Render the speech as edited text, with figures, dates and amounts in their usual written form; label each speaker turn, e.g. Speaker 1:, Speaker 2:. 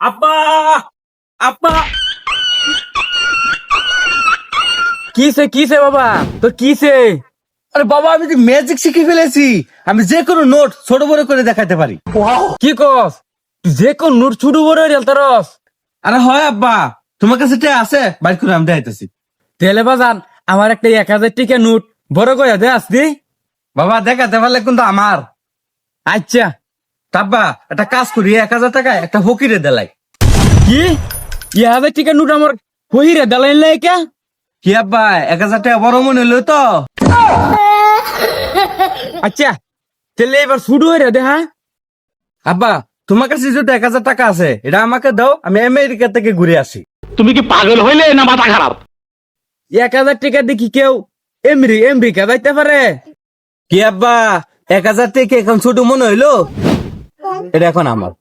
Speaker 1: আব্বা আব্বা কিসে বাবা তোর কিসে?
Speaker 2: আরে বাবা, আমি যে ম্যাজিক শিখে ফেলেছি। আমি যে কোনো নোট ছোট বড় করে দেখাতে পারি।
Speaker 1: কি কস? তুই যে কোন নোট ছুটু বড় তোরস?
Speaker 2: আরে হয় আব্বা, তোমার কাছে টে আছে, বাইর করে আমি দেখাইতেছি।
Speaker 1: তেলে বাজান আমার একটা 1000 টাকা নোট বড় করে দে আসদি।
Speaker 2: বাবা দেখাতে পারলে কিন্তু আমার।
Speaker 1: আচ্ছা
Speaker 2: তাব্বা একটা কাজ করি, 1000 টাকায় একটা ফকিরে দেলাই।
Speaker 1: কি 1000 টাকা নোট আমার হইরে দালাইন কে?
Speaker 2: কি আব্বা, 1000 টাকা বড় মনে হলো তো?
Speaker 1: আচ্ছা তেলে এবার ছুটু হইরে দে। হ্যাঁ
Speaker 2: আব্বা, তোমার কাছে যদি 1000 টাকা আছে, এটা আমাকে দাও, আমি আমেরিকা থেকে ঘুরে আসি।
Speaker 3: তুমি কি পাগল হইলে না মাথা খারাপ?
Speaker 1: 1000 টাকা দেখি কেউ আমেরিকা যাইতে পারে?
Speaker 2: কি আব্বা, 1000 টাকা এখন ছোট মনে হইলো? এটা এখন আমার।